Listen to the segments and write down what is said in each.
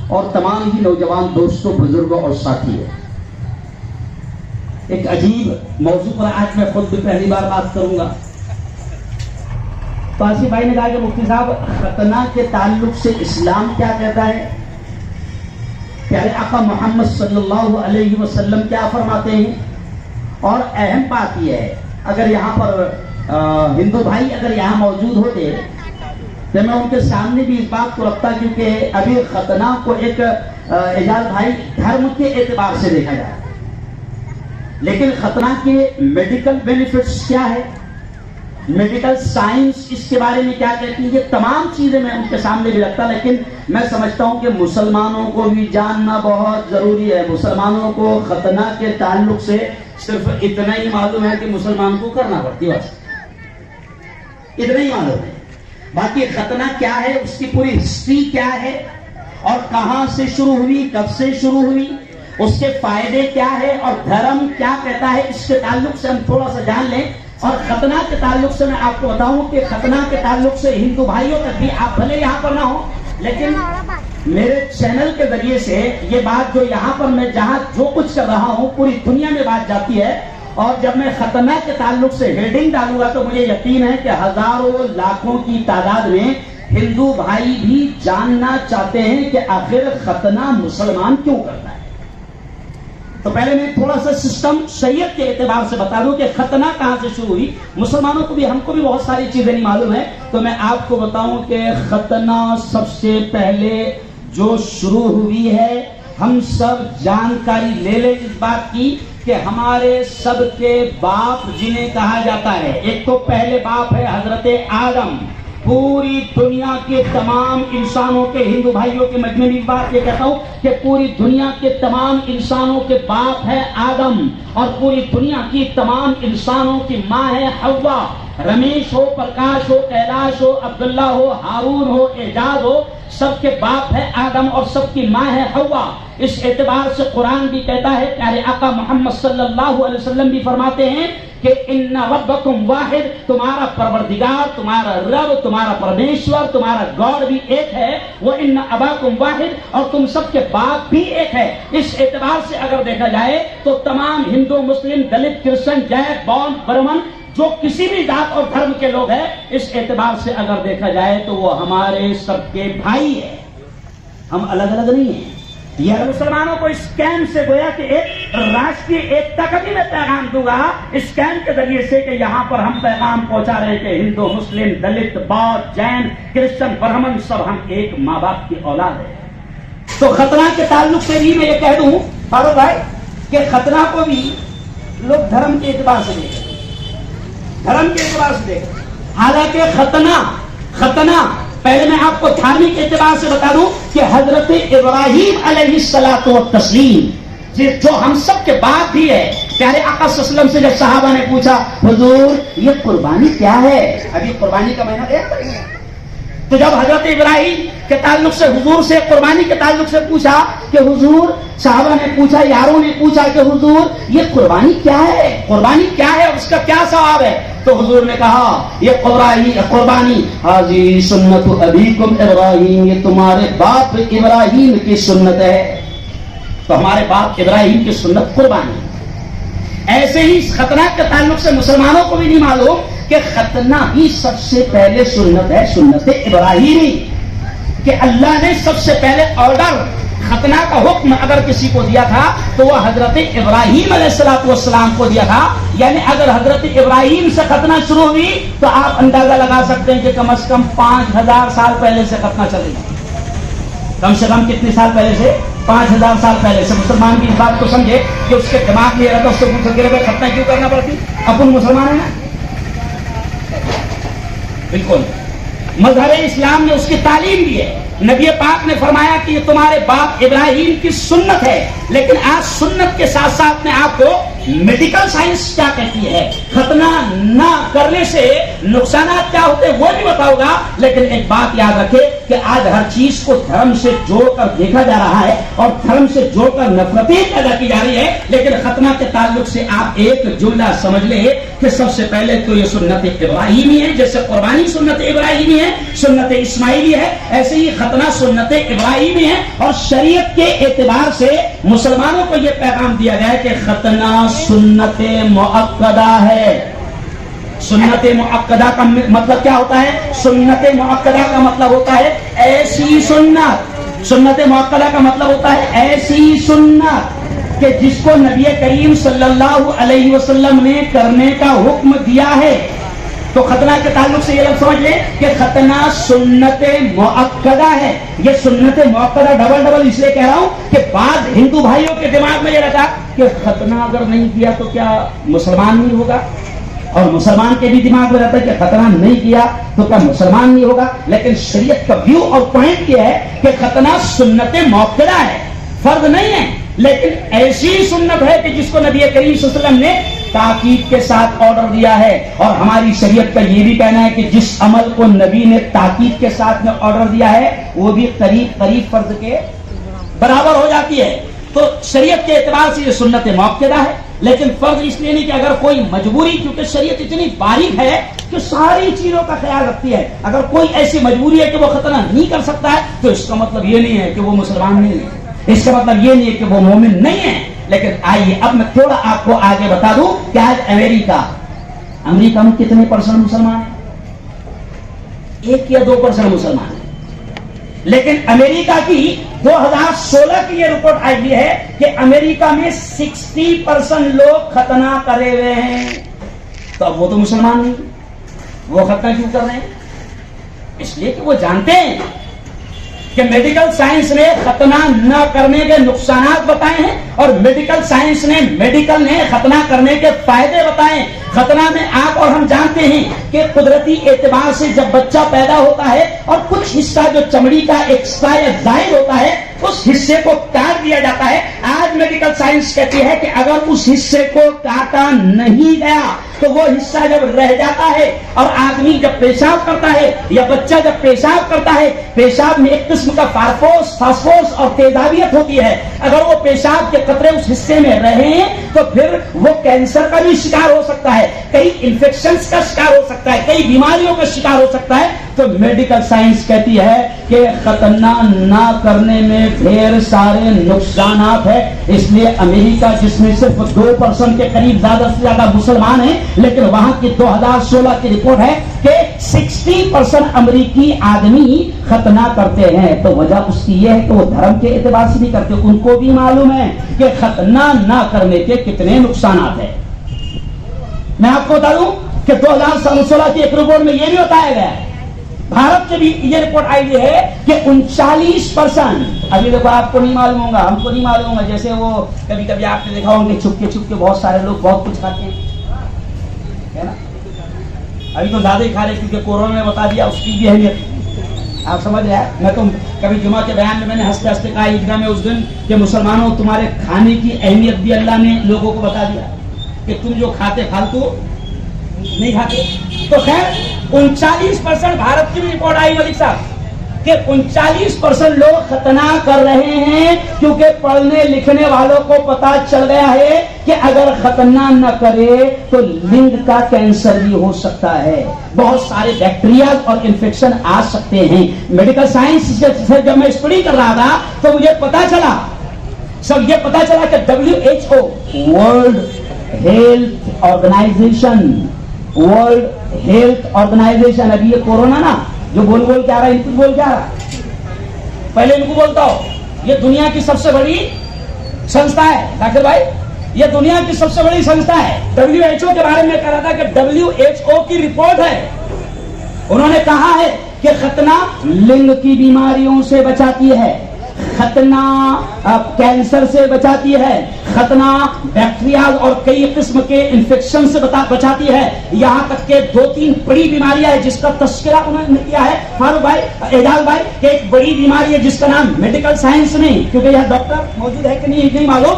اور تمام ہی نوجوان دوستوں، بزرگوں اور ساتھیوں، ایک عجیب موضوع پر آج میں خود بھی پہلی بار بات کروں گا۔ تو آصف بھائی نے کہا کہ مفتی صاحب ختنہ کے تعلق سے اسلام کیا کہتا ہے، پیارے آقا محمد صلی اللہ علیہ وسلم کیا فرماتے ہیں، اور اہم بات یہ ہے اگر یہاں پر ہندو بھائی اگر یہاں موجود ہوتے تو میں ان کے سامنے بھی اس بات کو رکھتا، کیونکہ ابھی ختنہ کو ایک اعجاز بھائی دھرم کے اعتبار سے دیکھا جائے، لیکن ختنہ کے میڈیکل بینیفٹس کیا ہے، میڈیکل سائنس اس کے بارے میں کیا کہتی ہے، یہ تمام چیزیں میں ان کے سامنے بھی رکھتا، لیکن میں سمجھتا ہوں کہ مسلمانوں کو بھی جاننا بہت ضروری ہے۔ مسلمانوں کو ختنہ کے تعلق سے صرف اتنا ہی معلوم ہے کہ مسلمان کو کرنا پڑتی ہے، بس اتنا ہی معلوم ہے۔ باقی ختنہ کیا ہے، اس کی پوری ہسٹری کیا ہے، اور کہاں سے شروع ہوئی، کب سے شروع ہوئی، اس کے فائدے کیا ہے، اور دھرم کیا کہتا ہے، اس کے تعلق سے ہم تھوڑا سا جان لیں۔ اور ختنہ کے تعلق سے میں آپ کو بتاؤں کہ ختنہ کے تعلق سے ہندو بھائیوں تک بھی، آپ بھلے یہاں پر نہ ہو لیکن میرے چینل کے ذریعے سے یہ بات جو یہاں پر میں جہاں جو کچھ کر رہا ہوں پوری دنیا میں بات جاتی ہے، اور جب میں ختنہ کے تعلق سے ہیڈنگ ڈالوں گا تو مجھے یقین ہے کہ ہزاروں لاکھوں کی تعداد میں ہندو بھائی بھی جاننا چاہتے ہیں کہ آخر ختنہ مسلمان کیوں کرتا ہے۔ تو پہلے میں تھوڑا سا سسٹم شریعت کے اعتبار سے بتا دوں کہ ختنہ کہاں سے شروع ہوئی۔ مسلمانوں کو بھی، ہم کو بھی بہت ساری چیزیں نہیں معلوم ہے، تو میں آپ کو بتاؤں کہ ختنہ سب سے پہلے جو شروع ہوئی ہے، ہم سب جانکاری لے لیں اس بات کی کہ ہمارے سب کے باپ جنہیں کہا جاتا ہے، ایک تو پہلے باپ ہے حضرت آدم۔ پوری دنیا کے تمام انسانوں کے، ہندو بھائیوں کے مجمع میں بات یہ کہتا ہوں کہ پوری دنیا کے تمام انسانوں کے باپ ہے آدم، اور پوری دنیا کی تمام انسانوں کی ماں ہے حوا۔ رمیش ہو، پرکاش ہو، کیلاش ہو، عبداللہ ہو، ہارون ہو، اعجاز ہو، سب کے باپ ہے آدم اور سب کی ماں ہے حوا۔ اس اعتبار سے قرآن بھی کہتا ہے، پیارے آقا محمد صلی اللہ علیہ وسلم بھی فرماتے ہیں کہ ان ربکم واحد، تمہارا پروردگار، تمہارا رب، تمہارا پرمیشور، تمہارا گاڈ بھی ایک ہے، وہ ان اباکم واحد، اور تم سب کے باپ بھی ایک ہے۔ اس اعتبار سے اگر دیکھا جائے تو تمام ہندو، مسلم، دلت، کرسچن، جین، بون، برمن، جو کسی بھی ذات اور دھرم کے لوگ ہیں، اس اعتبار سے اگر دیکھا جائے تو وہ ہمارے سب کے بھائی ہیں، ہم الگ الگ نہیں ہیں۔ یہ مسلمانوں کو اس کیمپ سے گویا کہ ایک راشٹری ایکتا کا بھی میں پیغام دوں گا، اس کیمپ کے ذریعے سے کہ یہاں پر ہم پیغام پہنچا رہے ہیں کہ ہندو، مسلم، دلت، بودھ، جین، کرسچن، برہمن، سب ہم ایک ماں باپ کی اولاد ہیں۔ تو ختنہ کے تعلق سے بھی میں یہ کہہ دوں فاروق بھائی کہ ختنہ کو بھی لوگ دھرم کے اعتبار سے دیکھیں، دھرم کے اعتبار سے دیکھیں، حالانکہ ختنہ پہلے میں آپ کو دھارمک اعتبار سے بتا دوں کہ حضرت ابراہیم علیہ الصلوۃ والتسلیم جو ہم سب کے باپ بھی ہے، پیارے آقا صلی اللہ علیہ وسلم سے جب صحابہ نے پوچھا حضور یہ قربانی کیا ہے، ابھی قربانی کا مہینہ دیکھ رہے ہیں، تو جب حضرت ابراہیم کے تعلق سے حضور سے قربانی کے تعلق سے پوچھا کہ حضور، صحابہ نے پوچھا، یاروں نے پوچھا کہ حضور یہ قربانی کیا ہے، قربانی کیا ہے، اس کا کیا ثواب ہے، تو حضور نے کہا یہ قربانی حاضی سنت ابیکم ابراہیم، یہ تمہارے باپ ابراہیم کی سنت ہے، تو ہمارے باپ ابراہیم کی سنت قربانی۔ ایسے ہی ختنہ کے تعلق سے مسلمانوں کو بھی نہیں معلوم کہ ختنہ بھی سب سے پہلے سنت ہے، سنت ابراہیمی، کہ اللہ نے سب سے پہلے آرڈر ختنہ کا حکم اگر کسی کو دیا تھا تو وہ حضرت ابراہیم علیہ السلام کو دیا تھا۔ یعنی اگر حضرت ابراہیم سے ختنہ شروع ہوئی تو آپ اندازہ لگا سکتے ہیں کہ کم از کم 5000 سال پہلے سے ختنہ چلے گا، کم سے کم کتنے سال پہلے سے، 5000 سال پہلے سے۔ مسلمان بھی اس بات کو سمجھے کہ اس کے دماغ میں رہتا، اس سے پوچھ سکے ختنہ کیوں کرنا پڑتی، اپن مسلمان ہیں نا، بالکل مذہب اسلام نے اس کی تعلیم دی ہے۔ نبی پاک نے فرمایا کہ یہ تمہارے باپ ابراہیم کی سنت ہے، لیکن آج سنت کے ساتھ ساتھ میں آپ کو میڈیکل سائنس کیا کہتی ہے، ختنہ نہ کرنے سے نقصانات کیا ہوتے ہیں وہ بھی بتاؤں گا. لیکن ایک بات یاد رکھے کہ آج ہر چیز کو دھرم سے جوڑ کر دیکھا جا رہا ہے اور دھرم سے جوڑ کر نفرتیں پیدا کی جا رہی ہے. لیکن ختنہ کے تعلق سے آپ ایک جملہ سمجھ لیں کہ سب سے پہلے تو یہ سنت ابراہیمی ہے. جیسے قربانی سنت ابراہیمی ہے، سنت اسماعیلی ہے، ایسے ہی ختنہ سنت ابراہیمی ہے. اور شریعت کے اعتبار سے مسلمانوں کو یہ پیغام دیا گیا ہے کہ ختنہ سنت مؤکدہ ہے. سنت مؤکدہ کا مطلب کیا ہوتا ہے؟ سنت مؤکدہ کا مطلب ہوتا ہے ایسی سنت. سنت مؤکدہ کا مطلب ہوتا ہے ایسی سنت کہ جس کو نبی کریم صلی اللہ علیہ وسلم نے کرنے کا حکم دیا ہے. تو ختنہ کے تعلق سے یہ لفظ سمجھ لیں کہ ختنہ سنت مؤکدہ ہے. یہ سنت مؤکدہ ڈبل اس لیے کہہ رہا ہوں کہ بعض ہندو بھائیوں کے دماغ میں یہ رہتا کہ ختنہ اگر نہیں کیا تو کیا مسلمان نہیں ہوگا، اور مسلمان کے بھی دماغ میں رہتا ہے کہ ختنہ نہیں کیا تو کیا مسلمان نہیں ہوگا. لیکن شریعت کا ویو اور پوائنٹ یہ ہے کہ ختنہ سنت مؤکدہ ہے، فرض نہیں ہے، لیکن ایسی سنت ہے کہ جس کو نبی کریم صلی اللہ علیہ وسلم نے تاکید کے ساتھ آرڈر دیا ہے. اور ہماری شریعت کا یہ بھی کہنا ہے کہ جس عمل کو نبی نے تاکید کے ساتھ میں آرڈر دیا ہے وہ بھی قریب قریب فرض کے برابر ہو جاتی ہے. تو شریعت کے اعتبار سے یہ سنت مؤکدہ ہے، لیکن فرض اس لیے نہیں کہ اگر کوئی مجبوری، کیونکہ شریعت اتنی باریک ہے کہ ساری چیزوں کا خیال رکھتی ہے. اگر کوئی ایسی مجبوری ہے کہ وہ ختنہ نہیں کر سکتا ہے تو اس کا مطلب یہ نہیں ہے کہ وہ مسلمان نہیں ہے، اس کا مطلب یہ نہیں ہے کہ وہ مومن نہیں ہے. لیکن آئیے اب میں تھوڑا آپ کو آگے بتا دوں کہ آج امریکہ میں کتنے پرسنٹ مسلمان ہیں؟ 1 یا 2% مسلمان ہیں. لیکن امریکہ کی 2016 کی یہ رپورٹ آئی ہے کہ امریکہ میں 60% لوگ ختنہ کرے ہوئے ہیں. تو اب وہ تو مسلمان نہیں، وہ ختنہ کیوں کر رہے ہیں؟ اس لیے کہ وہ جانتے ہیں کہ میڈیکل سائنس نے ختنہ نہ کرنے کے نقصانات بتائے ہیں اور میڈیکل نے ختنہ کرنے کے فائدے بتائے. ختنہ میں آپ اور ہم جانتے ہیں کہ قدرتی اعتبار سے جب بچہ پیدا ہوتا ہے اور کچھ حصہ جو چمڑی کا ایکسٹرا یا زائد ہوتا ہے اس حصے کو کاٹ دیا جاتا ہے. آج میڈیکل سائنس کہتی ہے کہ اگر اس حصے کو کاٹا نہیں گیا تو وہ حصہ جب رہ جاتا ہے اور آدمی جب پیشاب کرتا ہے یا بچہ جب پیشاب کرتا ہے، پیشاب میں ایک قسم کا فاسفورس اور تیزابیت ہوتی ہے. اگر وہ پیشاب کے قطرے اس حصے میں رہیں تو پھر وہ کینسر کا بھی شکار ہو سکتا ہے، کئی انفیکشنز کا شکار ہو سکتا ہے، کئی بیماریوں کا شکار ہو سکتا ہے. تو میڈیکل سائنس کہتی ہے کہ ختنہ نہ کرنے میں ڈھیر سارے نقصانات ہیں. اس لیے امریکہ جس میں صرف 2% کے قریب زیادہ سے زیادہ مسلمان ہیں، لیکن وہاں کی 2016 کی رپورٹ ہے کہ 60% امریکی آدمی ختنہ کرتے ہیں. تو وجہ اس کی یہ ہے کہ وہ دھرم کے اعتبار سے نہیں کرتے، ان کو بھی معلوم ہے کہ ختنہ نہ کرنے کے کتنے نقصانات ہیں. میں آپ کو بتا دوں کہ 2016 کی ایک رپورٹ میں یہ بھی بتایا گیا ہے، بھارت سے بھی یہ رپورٹ آئی ہے کہ 39%، ابھی دیکھو آپ کو نہیں معلوم ہوگا، ہم کو نہیں معلوم ہوگا، جیسے وہ کبھی کبھی آپ نے دیکھا ہوگا چھپ کے بہت سارے لوگ بہت کچھ کھاتے ہیں نا. ابھی تو زیادہ ہی کھا رہے کیونکہ کورونا نے بتا دیا اس کی بھی اہمیت، آپ سمجھ رہے ہیں. میں تو کبھی جمعہ کے بیان میں نے ہنستے ہنستے کہا عیدگاہ میں اس دن کہ مسلمانوں تمہارے کھانے کی اہمیت بھی اللہ نے لوگوں کو بتا دیا کہ تم جو کھاتے پھالتو نہیں کھاتے. تو خیر 39% بھارت کی بھی رپورٹ آئی ملک صاحب کہ 39% لوگ ختنہ کر رہے ہیں کیونکہ پڑھنے لکھنے والوں کو پتا چل گیا ہے کہ اگر ختنہ نہ کرے تو لنگ کا کینسر بھی ہو سکتا ہے، بہت سارے بیکٹیریا اور انفیکشن آ سکتے ہیں. میڈیکل سائنس سے جب میں اسٹڈی کر رہا تھا تو مجھے پتا چلا کہ WHO ورلڈ ہیلتھ آرگنائزیشن، ابھی یہ کورونا نا جو بول کے آ رہا ہے، ان کو بول کے آ رہا ہے، پہلے ان کو بولتا ہو، یہ دنیا کی سب سے بڑی سنستھا ہے ڈاکٹر بھائی، یہ دنیا کی سب سے بڑی سنستھا ہے. WHO کے بارے میں کہہ رہا تھا کہ WHO کی رپورٹ ہے، انہوں نے کہا ہے کہ ختنہ لنگ کی بیماریوں سے بچاتی ہے، ختنہ کینسر سے بچاتی ہے، ختنہ بیکٹیریا اور کئی قسم کے انفیکشن سے بچاتی ہے. یہاں تک کہ 2-3 بڑی بیماریاں ہیں جس کا تذکرہ انہوں نے کیا ہے فاروق بھائی، اعجاز بھائی، کہ ایک بڑی بیماری ہے جس کا نام میڈیکل سائنس میں، کیونکہ یہاں ڈاکٹر موجود ہے کہ نہیں معلوم،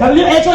WHO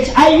HIV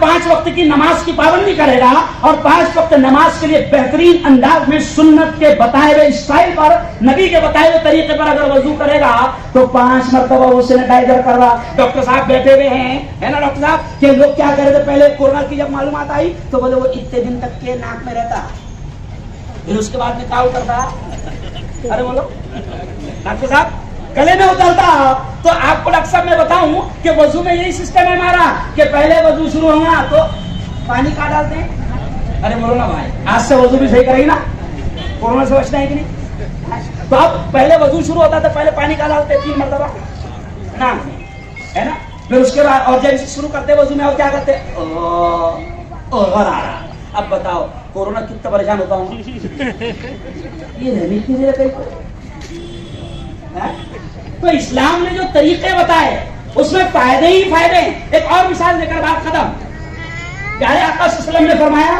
5 وقت کی نماز کی پابندی کرے گا اور 5 وقت نماز کے لیے بہترین انداز میں سنت کے بتائے ہوئے اسٹائل پر، نبی کے بتائے ہوئے طریقے پر اگر وضو کرے گا تو 5 مرتبہ وہ سینیٹائزر کر رہا. ڈاکٹر صاحب بیٹھے ہوئے ہیں، ہے نا ڈاکٹر صاحب، کہ لوگ کیا کر رہے تھے پہلے کورونا کی جب معلومات آئی تو بولے وہ اتنے دن تک کے ناک میں رہتا، پھر اس کے بعد میں کیا اترتا؟ ارے بولو ڈاکٹر صاحب گلے میں اترتا. تو آپ کو ڈاکٹر صاحب میں بتاؤں کہ وضو میں یہی سسٹم ہے ہمارا کہ پہلے وضو شروع ہوگا تو پانی کہاں ڈالتے ہیں؟ ارے بولو نا بھائی، آج سے وضو بھی صحیح کرے گی نا، کورونا سے بچنا ہے کہ نہیں؟ تو اب پہلے وضو شروع ہوتا تھا، پہلے پانی کہاں ڈالتے؟ 3 مرتبہ نا، ہے نا. پھر اس کے بعد اور جب شروع کرتے وضو میں اور کیا کرتے؟ اب بتاؤ کورونا کتنا پریشان ہوتا ہوں یہ رہنے کی میرے کہیں پر. تو اسلام نے جو طریقے بتائے اس میں فائدے ہی فائدے. ایک اور مثال دے کر بات ختم. پیارے آقا صلی اللہ علیہ وسلم نے فرمایا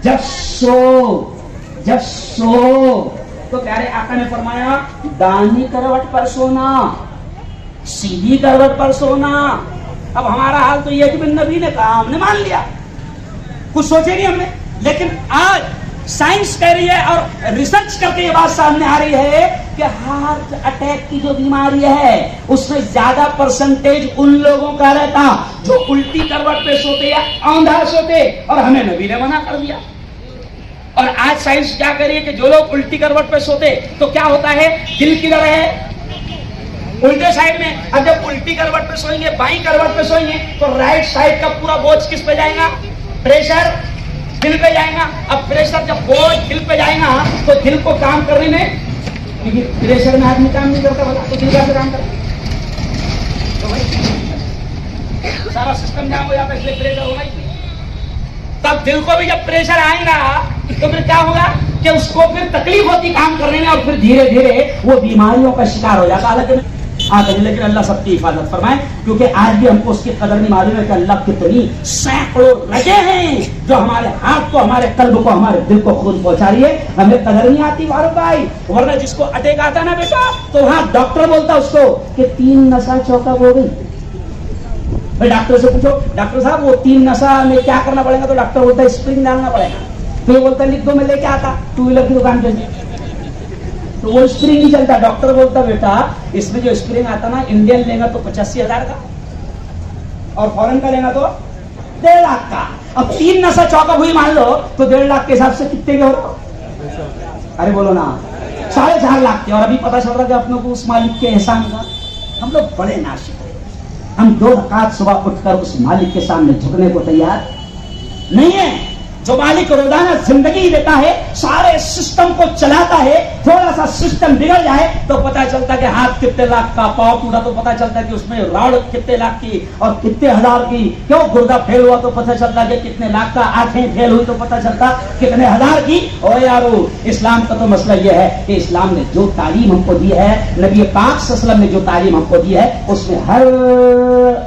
جب سو تو پیارے آقا نے فرمایا دانی کروٹ پر سونا، سیدھی کروٹ پر سونا. اب ہمارا حال تو یہ کہ نبی نے کہا ہم نے مان لیا، کچھ سوچے نہیں ہم نے. لیکن آج سائنس کہہ رہی ہے اور ریسرچ کر کے یہ بات سامنے آ رہی ہے کہ ہارٹ اٹیک کی جو بیماری ہے اس میں زیادہ پرسنٹیج ان لوگوں کا رہتا جو الٹی کروٹ پہ سوتے یا اوندھا سوتے، اور ہمیں نبی نے منع کر دیا. اور آج سائنس کیا کہہ رہی ہے کہ جو لوگ الٹی کروٹ پہ سوتے تو کیا ہوتا ہے، دل کدھر ہے؟ الٹے سائڈ میں. اب جب الٹی کروٹ پہ سوئیں گے، بائیں کروٹ پہ سوئیں گے تو رائٹ سائڈ کا پورا بوجھ کس پہ جائے گا؟ پریشر دل پہ جائے گا. اب پریشر جب بوجھ دل پہ جائے گا تو دل کو کام کرنے میں، کیونکہ پریشر میں آدمی کام نہیں کرتا بتا، تو دل کا کام کرتا تو بھائی سارا سسٹم جام ہو جاتا ہے. اس لیے پریشر ہونا ہی چاہیے. تب دل کو بھی جب پریشر آئے گا تو پھر کیا ہوگا کہ اس کو پھر تکلیف ہوتی کام کرنے میں، اور پھر دھیرے دھیرے وہ بیماریوں کا شکار ہو جاتا. لیکن اللہ سب کی حفاظت فرمائے، کیونکہ آج بھی ہم کو اس کی قدر نہیں معلوم ہے کہ اللہ کتنی سینکڑوں رگیں ہیں جو ہمارے ہاتھ کو، ہمارے قلب کو، ہمارے دل کو خون پہنچا رہی ہے. ہمیں قدر نہیں آتی فاروق بھائی. ورنہ جس کو اٹیک آتا نا بیٹا تو وہاں ڈاکٹر بولتا اس کو کہ 3 نسا چوکا ہو گئی. ڈاکٹر سے پوچھو ڈاکٹر صاحب وہ 3 نسا میں کیا کرنا پڑے گا؟ تو ڈاکٹر بولتا ہے اسپرنگ ڈالنا پڑے گا. تو یہ بولتا ہے لکھ دو، میں لے کے آتا 2 ویلر کی دکان پہ. تو وہ اسپرنگ نہیں چلتا. ڈاکٹر بولتا بیٹا اس میں جو اسپرنگ آتا نا انڈین لے گا تو 85,000 کا، اور فورن کا لے گا تو 1.5 لاکھ کا. اب 3 نسا چوکا ہوئی مان لو تو 1.5 لاکھ کے حساب سے کتنے کے ہو رہا؟ ارے بولو نا 4.5 لاکھ کے. اور ابھی پتا چل رہا کہ اپنے کو اس مالک کے احسان کا ہم لوگ بڑے ناشکر ہیں. ہم 2 رکعت صبح اٹھ کر اس مالک کے سامنے جھکنے کو تیار نہیں ہے جو مالک روزانہ زندگی دیتا ہے، سارے سسٹم کو چلاتا ہے. تھوڑا سا سسٹم بگڑ جائے تو پتا چلتا کہ ہاتھ کتنے لاکھ کا، پاؤں ٹوٹا تو پتا چلتا کہ اس میں راڑ کتنے لاکھ کی اور کتنے ہزار کی، کیوں گردہ پھیل ہوا تو پتا چلتا کہ کتنے لاکھ کا، آنکھیں پھیل ہوئی تو پتا چلتا کتنے ہزار کی. اور یارو اسلام کا تو مسئلہ یہ ہے کہ اسلام نے جو تعلیم ہم کو دی ہے، نبی پاک صلی اللہ علیہ وسلم نے جو تعلیم ہم کو دی ہے اس میں ہر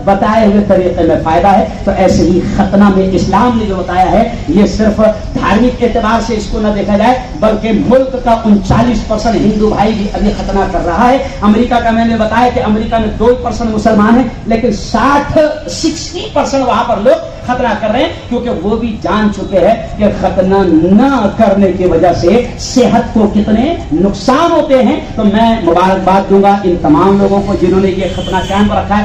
بتائے ہوئے طریقے میں فائدہ ہے. تو ایسے ہی ختنہ میں اسلام نے جو بتایا ہے یہ صرف دھارمک اعتبار سے اس کو نہ دیکھا جائے بلکہ ملک کا 39% ہندو بھائی بھی ابھی ختنہ کر رہا ہے. امریکہ کا میں نے بتایا کہ امریکہ میں 2% مسلمان ہیں لیکن 60% وہاں پر لوگ ختنہ کر رہے ہیں، کیونکہ وہ بھی جان چکے ہیں کہ ختنہ نہ کرنے کی وجہ سے صحت کو کتنے نقصان ہوتے ہیں. تو میں مبارکباد دوں گا ان تمام لوگوں کو جنہوں نے یہ ختنہ قائم رکھا ہے.